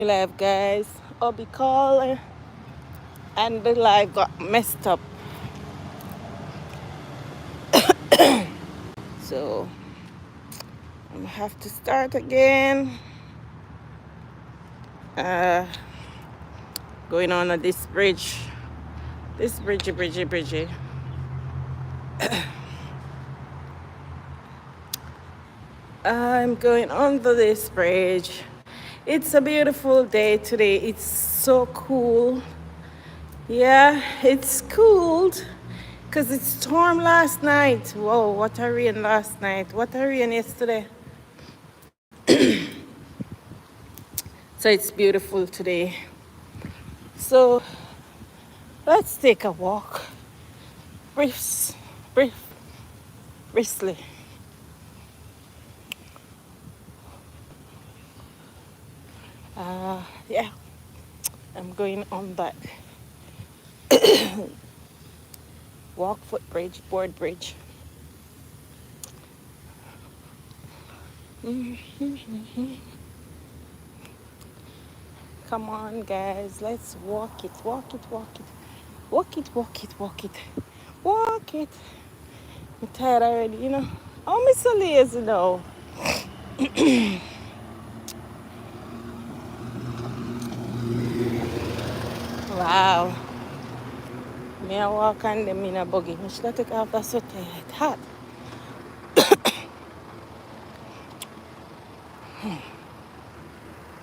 Live, guys. Obi call and the live got messed up. So I'm gonna have to start again. Uh, Going on this bridge. This bridge. I'm going under this bridge. It's a beautiful day today. It's so cool. Yeah, it's cooled because it stormed last night. Whoa, what a rain last night. What a rain yesterday. So it's beautiful today. So let's take a walk. Brisk, brisk, briskly. Yeah, I'm going on that walk footbridge, board bridge. Come on, guys, let's walk it, walk it, walk it, walk it, walk it, walk it, walk it. I'm tired already, you know. Oh, I'm so lazy now. Wow. Me I walk on them in a buggy. I should take off that sweater. It's hot.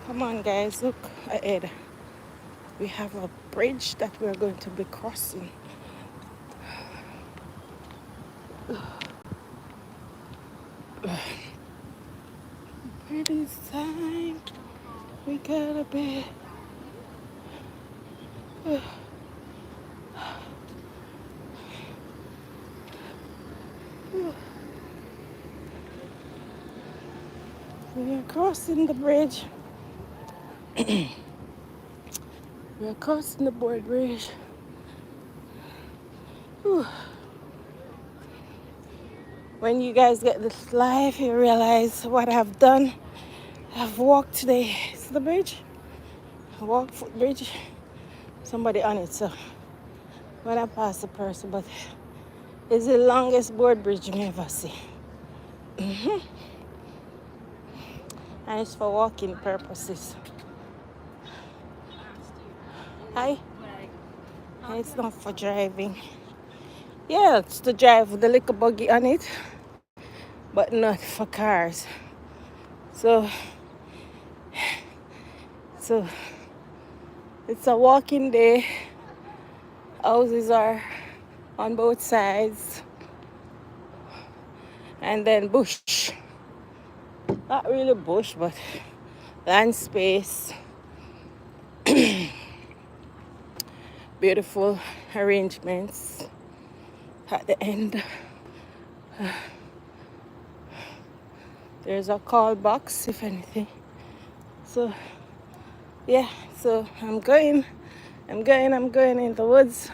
Come on, guys, look ahead. We have a bridge that we're going to be crossing. Pretty time. We gotta be. We are crossing the bridge. We are crossing the board bridge. Whew. When you guys get this live, you realize what I've done. I've walked today. It's the bridge. I walked footbridge. Somebody on it, so when I pass the person, but it's the longest board bridge you ever see. And it's for walking purposes. Hi. And it's not for driving. Yeah, it's to drive with the little buggy on it, but not for cars. So it's a walking day. Houses are on both sides. And then bush. Not really bush, but land space. Beautiful arrangements at the end. There's a call box if anything. So yeah, so I'm going in the woods.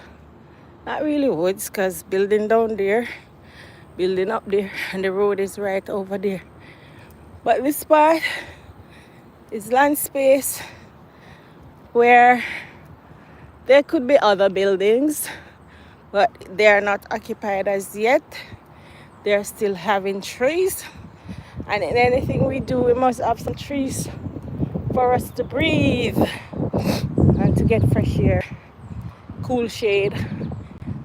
Not really woods, because building down there, building up there, and the road is right over there. But this part is land space where there could be other buildings, but they are not occupied as yet. They're still having trees. And in anything we do, we must have some trees for us to breathe and to get fresh air, cool shade.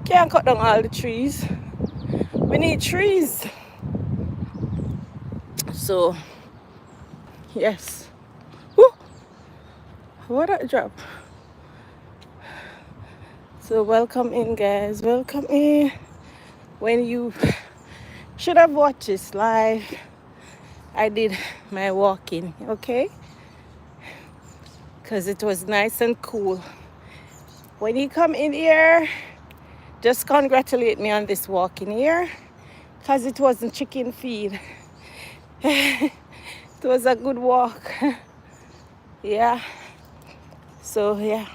Can't cut down all the trees. We need trees. So, yes. Woo! What a drop. So welcome in, guys. Welcome in. When you should have watched this live, I did my walking, okay? Because it was nice and cool. When you come in here, just congratulate me on this walking here, because it wasn't chicken feed. It was a good walk. Yeah. So, yeah.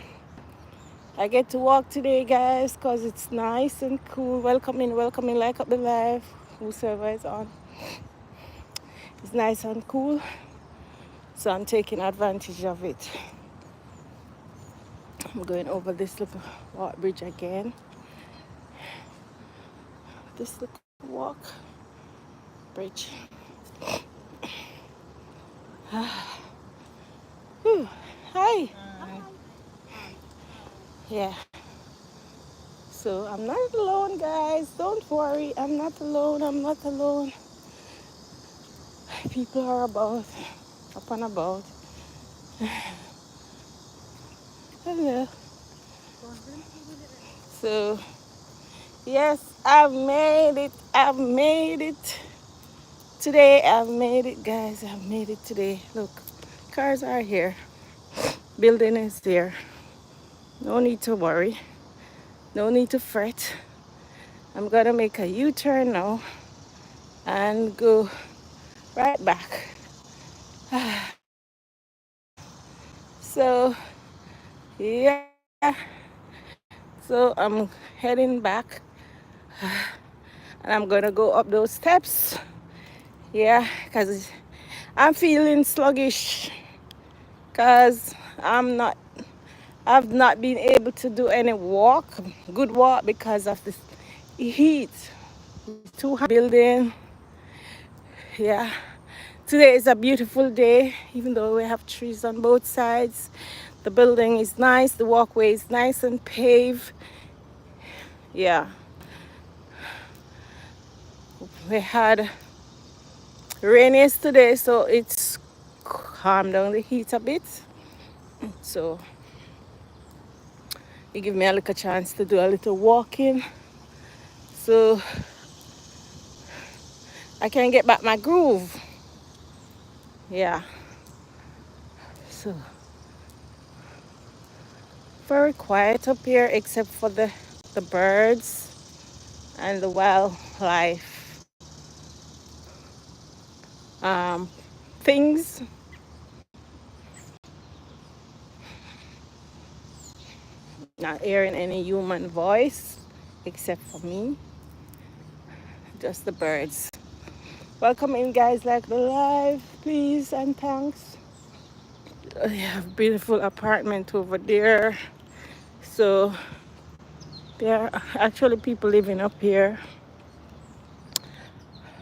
I get to walk today, guys, because it's nice and cool. Welcome in, like up the live, whosoever is on. It's nice and cool, so I'm taking advantage of it. I'm going over this little walk bridge again. This little walk bridge. Whew. Hi. Yeah. So I'm not alone, guys. Don't worry. I'm not alone. I'm not alone. People are about, up and about. Hello. So, yes, I've made it. I've made it. Today, I've made it, guys. I've made it today. Look, cars are here. Building is there. No need to worry. No need to fret. I'm gonna make a U-turn now and go right back. So, yeah. So I'm heading back and I'm gonna go up those steps. Yeah, because I'm feeling sluggish because I've not been able to do any good walk because of this heat. It's too hot building. Yeah. Today is a beautiful day, even though we have trees on both sides. The building is nice, the walkway is nice and paved. Yeah. We had rain yesterday, so it's calmed down the heat a bit. So it gave me a little chance to do a little walking. So I can get back my groove. Yeah. So very quiet up here except for the birds and the wildlife things. Not hearing any human voice except for me. Just the birds. Welcome in, guys, like the live, please, and thanks. I have a beautiful apartment over there. So there are actually people living up here.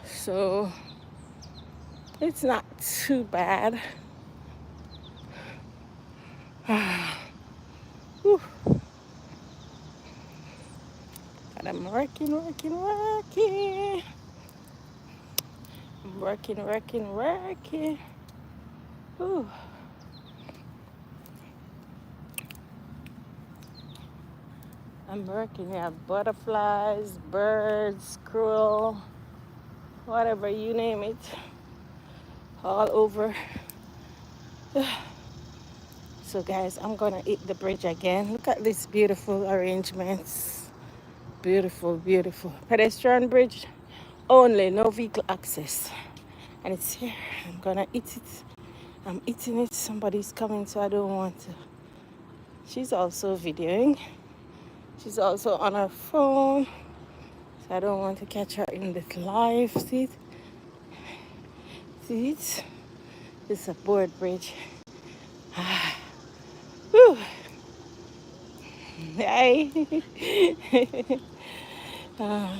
So it's not too bad. Whew. And I'm working. I'm working. Whew. I'm working here. Butterflies, birds, squirrel, whatever you name it, all over. So guys, I'm gonna hit the bridge again. Look at these beautiful arrangements. Beautiful, beautiful. Pedestrian bridge only, no vehicle access. And it's here. I'm gonna eat it. I'm eating it. Somebody's coming, so I don't want to. She's also videoing. She's also on her phone. So I don't want to catch her in the live. See it? See it? It's a board bridge. Whew. Hey.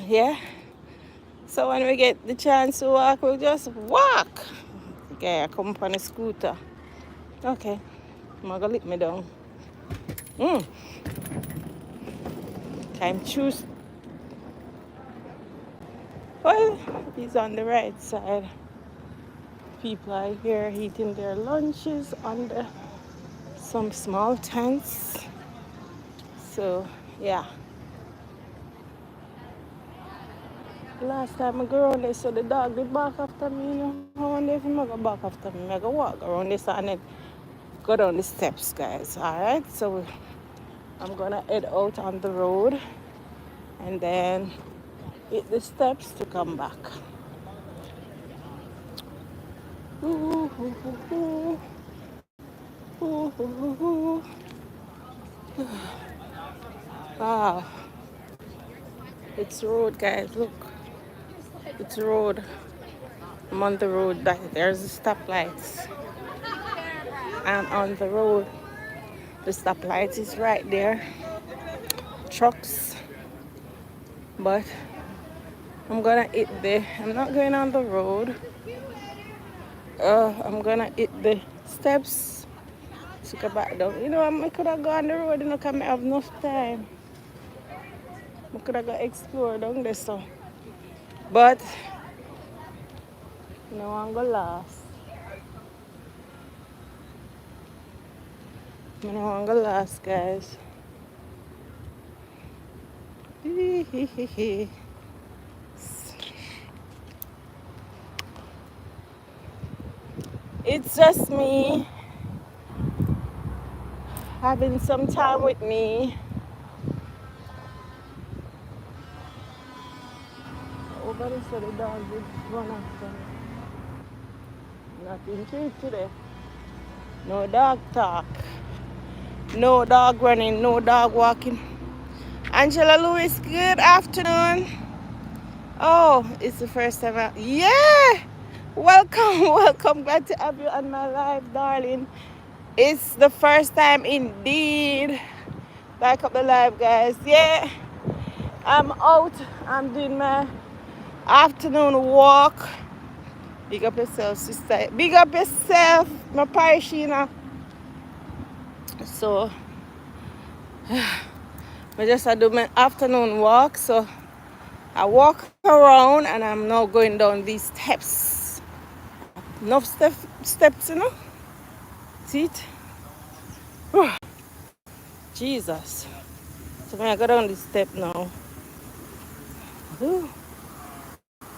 Yeah. So when we get the chance to walk, we'll just walk. Okay, I come up on a scooter. Okay. I'm gonna lick me down. Time choose. Well, he's on the right side. People are here eating their lunches under some small tents. So, yeah. Last time I go around there, so the dog did bark after me, you know. I wonder if he might go bark after me. I go walk around this and then go down the steps, guys. Alright, so I'm gonna head out on the road and then hit the steps to come back. Ooh, ooh, ooh, ooh, ooh, ooh, ooh. Wow, it's road, guys. Look, it's road. I'm on the road. There's the stoplights. I'm on the road. The stoplight is right there. Trucks. But I'm gonna hit I'm not going on the road. I'm gonna hit the steps to go back down. You know, I could have gone on the road, you know, because I have enough time. I could have go explore down there, so. But, no, I'm gonna last. No, I'm gonna last, guys. It's just me having some time with me. Over there, so the dog did run after me. Nothing to it today. No dog talk. No dog running, no dog walking. Angela Lewis, good afternoon. Oh, it's the first time. Yeah! Welcome, welcome. Glad to have you on my live, darling. It's the first time indeed. Back up the live, guys. Yeah, I'm out. I'm doing my afternoon walk. Big up yourself, sister. Big up yourself, my parishioner. So, I just do my afternoon walk. So, I walk around and I'm now going down these steps. Enough steps, you know? See it? Jesus. So, when I go down this step now.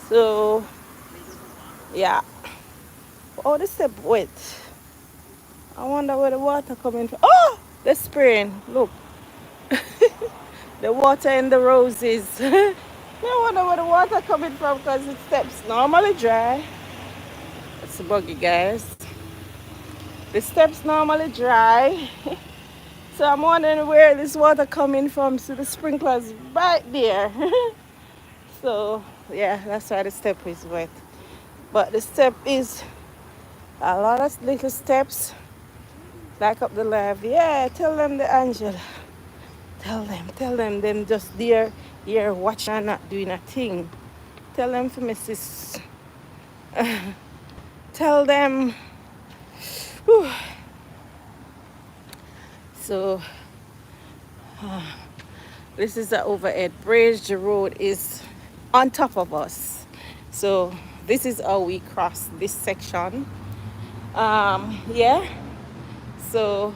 So, yeah. Oh, the step wet. I wonder where the water coming from. Oh, the spraying. Look. The water in the roses. I wonder where the water coming from because the steps normally dry. It's a buggy, guys. The steps normally dry. So I'm wondering where this water coming from. So the sprinklers right there. So yeah, that's why the step is wet. But the step is a lot of little steps. Like up the live. Yeah, tell them the Angela. Tell them just there here watching and not doing a thing. Tell them for Mrs. Tell them. Whew. So this is the overhead bridge. The road is on top of us. So this is how we cross this section. Yeah. So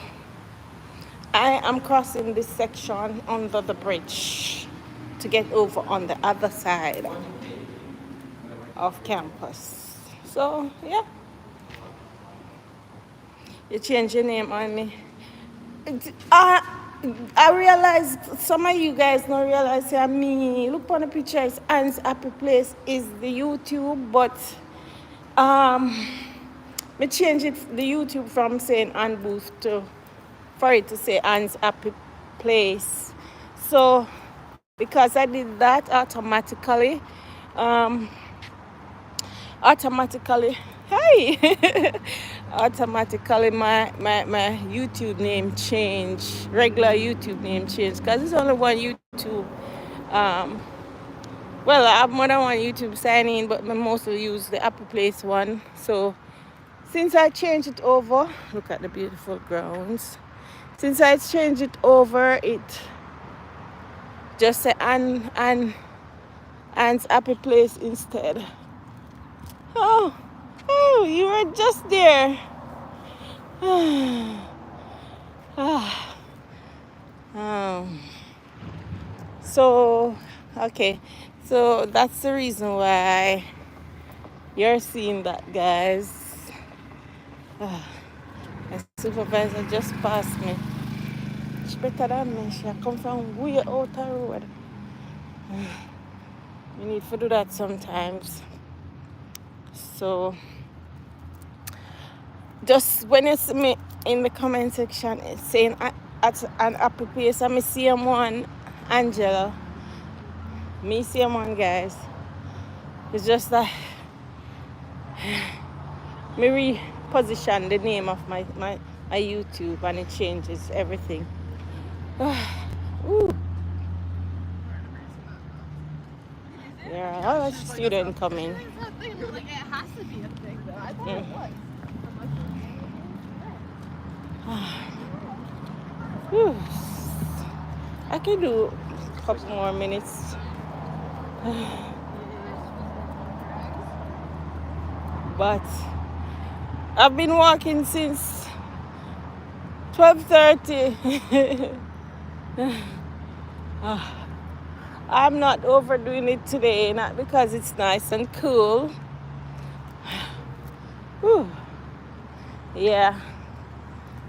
I am crossing this section under the bridge to get over on the other side of campus. So yeah. You change your name on me. I realized some of you guys don't realize that me look on the picture is Anne's Happy Place is the YouTube, but me change it the YouTube from saying Ann Booth to for it to say Anne's Happy Place. So because I did that automatically, hey automatically my YouTube name changed, regular YouTube name changed, because it's only one YouTube. Well, I have more than one YouTube sign in, but I mostly use the Happy Place one. So since I changed it over, look at the beautiful grounds. Since I changed it over, it just say Anne's Happy Place instead. Oh, you were just there. So, okay. So that's the reason why you're seeing that, guys. My supervisor just passed me. She's better than me. She come from way out the road. You need to do that sometimes. So just when you see me in the comment section, it's saying at an Happy Place, I'm CM1 Angela. Me CM1, guys. It's just that me reposition the name of my a YouTube and it changes everything. Ooh, there are other students coming. Like, it has to be a thing, though. I thought it was. Whew. I can do a couple more minutes. But I've been walking since 12:30. I'm not overdoing it today, not because it's nice and cool. Whew. Yeah,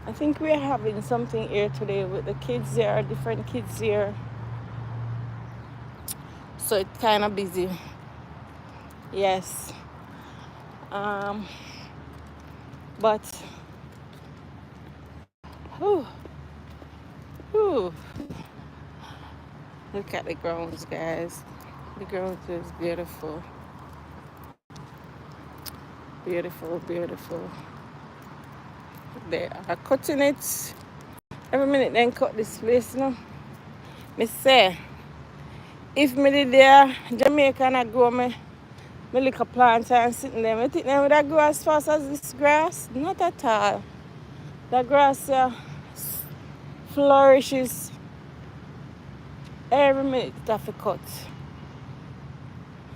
I think we're having something here today with the kids. There are different kids here, so it's kind of busy. Yes, but whew, whew. Look at the grounds, guys. The grounds is beautiful, beautiful, beautiful. They are cutting it every minute. Then cut this place, you know. Me say, if me did there, Jamaica and I grow me little plants and sitting there, I think they would grow as fast as this grass. Not at all. The grass flourishes every minute of a cut.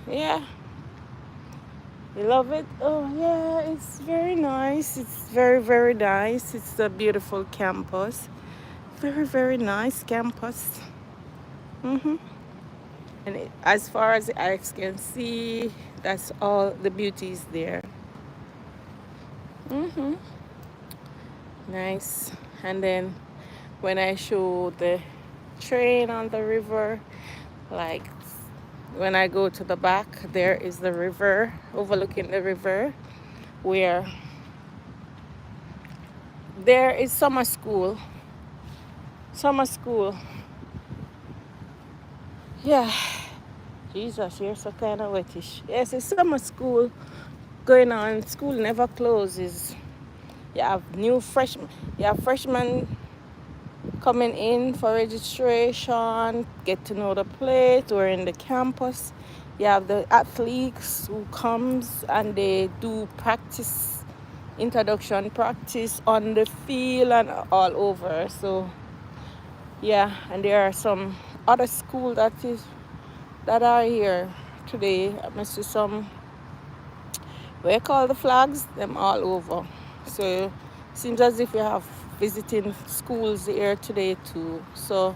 Yeah. You love it? Oh yeah, it's very nice. It's very, very nice. It's a beautiful campus. Very, very nice campus. And as far as the eyes can see, that's all the beauty is there. Nice. And then when I show the train on the river, like when I go to the back, there is the river, overlooking the river, where there is summer school. Summer school. Yeah. Jesus, you're so kind of wettish. Yes, it's summer school going on. School never closes. You have new freshmen. You have freshmen coming in for registration, get to know the place. We're in the campus. You have the athletes who comes and they do practice, introduction practice on the field and all over. So yeah, and there are some other schools that are here today. I see some, we call the flags, them all over. So seems as if you have visiting schools here today too. So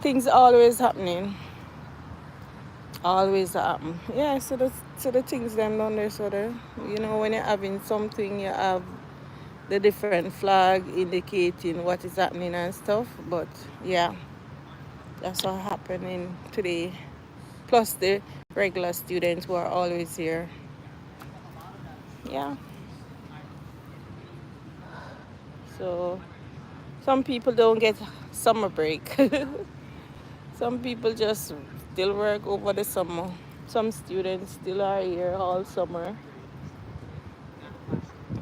things always happening. Always happen. Yeah, so the things them down there, so the, you know, when you're having something, you have the different flag indicating what is happening and stuff. But yeah, that's what happening today. Plus the regular students who are always here. Yeah. So some people don't get summer break. Some people just still work over the summer. Some students still are here all summer.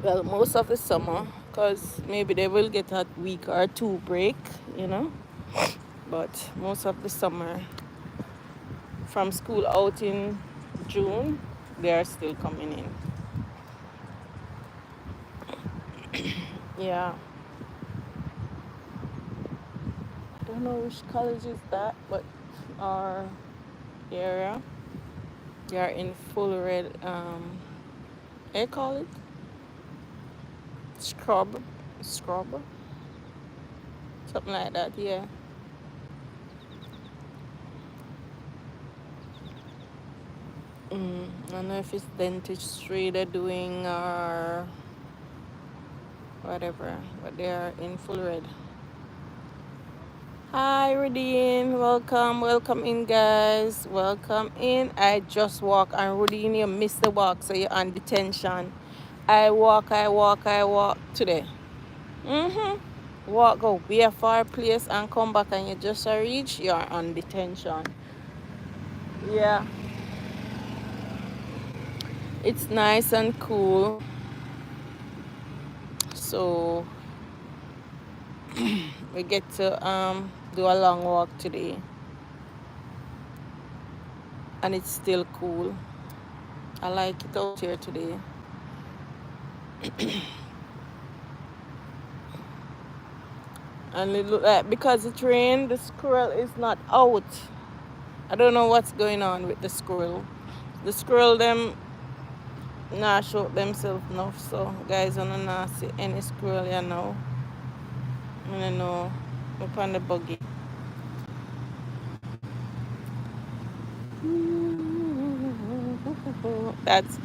Well, most of the summer, because maybe they will get a week or two break, you know. But most of the summer, from school out in June, they are still coming in. Yeah. I don't know which college is that, but our area, they are in full red, they call it scrub, something like that, yeah. I don't know if it's dentistry they're doing or whatever, but they are in full red. Hi, Rudine. Welcome in, guys. Welcome in. I just walk, and Rudine, you missed the walk, so you're on detention. I walk today. Walk, go be a far place and come back, and you just reach, you're on detention. Yeah. It's nice and cool. So We get to do a long walk today, and it's still cool. I like it out here today. And it look like because it rained, the squirrel is not out. I don't know what's going on with the squirrel. The squirrel them nah show themselves enough, so guys wanna not see any squirrel you know. I don't know. Up on the buggy. That's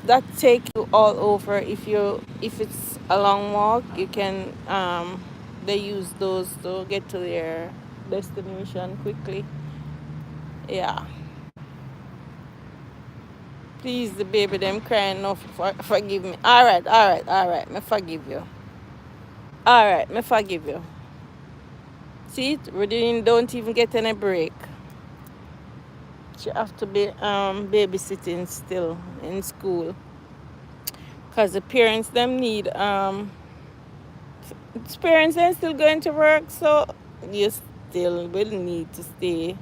that take you all over. If it's a long walk, you can they use those to get to their destination quickly. Yeah. Please, the baby them crying no forgive me. Alright, me forgive you. Alright, me forgive you. See it? We didn't don't even get any break. She have to be babysitting still in school. Cause the parents them need parents them still going to work, so you still will need to stay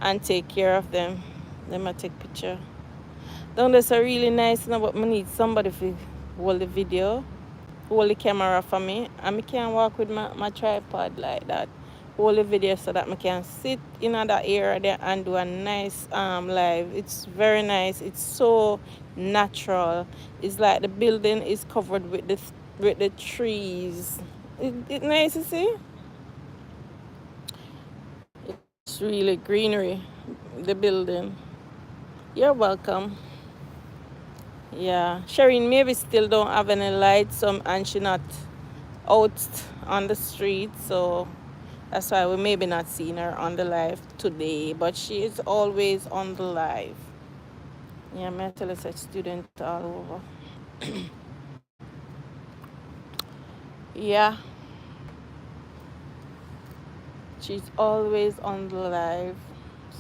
and take care of them. Let me take picture. Don't that's a really nice now, but I need somebody to hold the video, hold the camera for me, and I can walk with my tripod like that. Hold the video so that I can sit in that area there and do a nice live. It's very nice. It's so natural. It's like the building is covered with the trees. It's nice to see. It's really greenery. The building. You're welcome. Yeah, Shireen maybe still don't have any lights, and she not out on the street, so that's why we maybe not seeing her on the live today. But she is always on the live. Yeah, mental research student all over. Yeah, she's always on the live.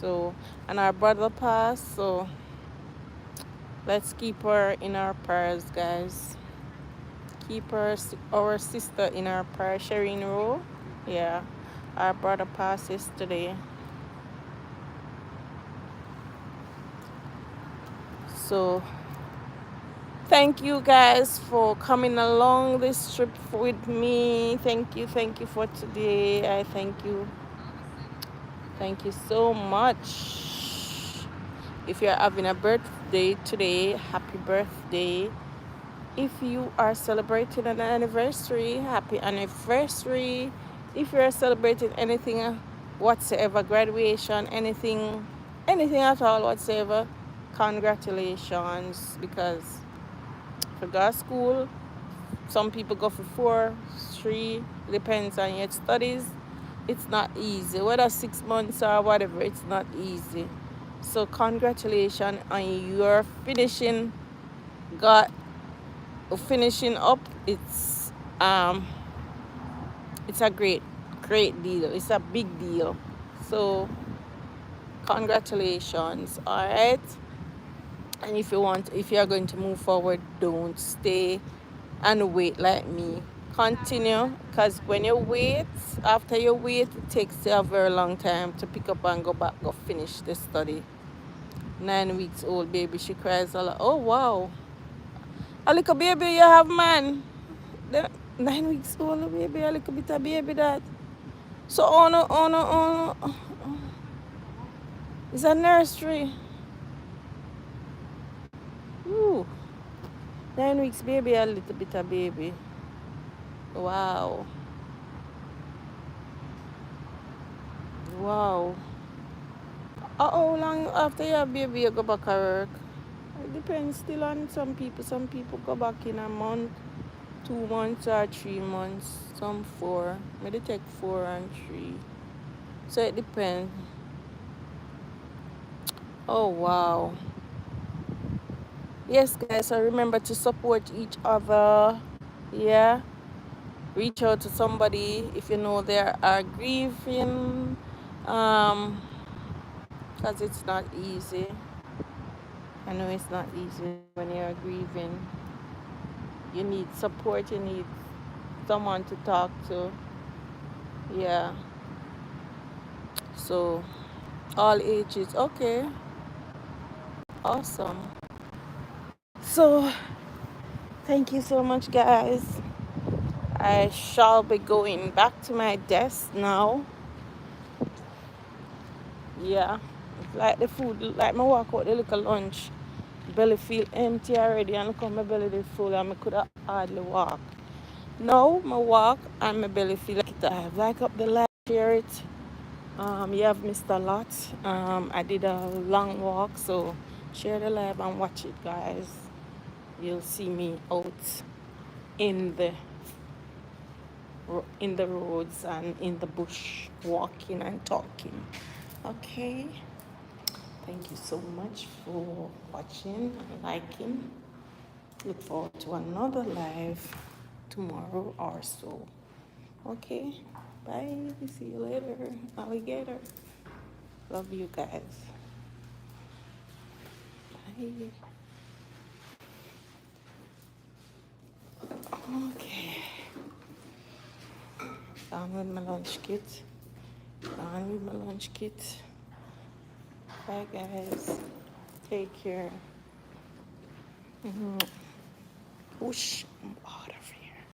So, and our brother passed, so let's keep her in our prayers, guys. Keep our sister in our prayer. Shireen Rowe. Yeah, our brother passed yesterday. So thank you guys for coming along this trip with me. Thank you for today. I thank you so much. If you're having a birthday today, happy birthday. If you are celebrating an anniversary, happy anniversary. If you're celebrating anything whatsoever, graduation, anything at all whatsoever, congratulations. Because for God school, some people go for 4, 3, depends on your studies. It's not easy. Whether 6 months or whatever, it's not easy. So congratulations on your got finishing up. It's a great deal. It's a big deal. So congratulations. All right. And if you're going to move forward, don't stay and wait like me. Continue, because when you wait, after you wait, it takes you a very long time to pick up and go finish the study. 9 weeks old baby, she cries a lot. Oh wow, a little baby you have, man. The 9 weeks old baby, a little bit of baby that. So oh no, it's a nursery. Ooh, 9 weeks baby, a little bit of baby. Wow. Wow. How long after you have baby you go back to work? It depends still on some people. Some people go back in a month, 2 months or 3 months. Some 4. Maybe take 4 and 3. So it depends. Oh wow. Yes guys, so remember to support each other. Yeah. Reach out to somebody if you know they are grieving. Because it's not easy. I know it's not easy when you're grieving. You need support, you need someone to talk to. Yeah. So all ages. Okay. Awesome. So thank you so much, guys. I shall be going back to my desk now. Yeah. It's like the food, like my walk out the little lunch. Belly feel empty already and look how my belly is full and I could hardly walk. Now my walk and my belly feel like it. I have like up the light, share it. You have missed a lot. I did a long walk, so share the live and watch it, guys. You'll see me out in the roads and in the bush, walking and talking. Okay. Thank you so much for watching and liking. Look forward to another live tomorrow or so. Okay. Bye. See you later, alligator. Love you guys. Bye. Okay. Done with my lunch kit. Done with my lunch kit. Bye, guys. Take care. Whoosh. I'm out of here.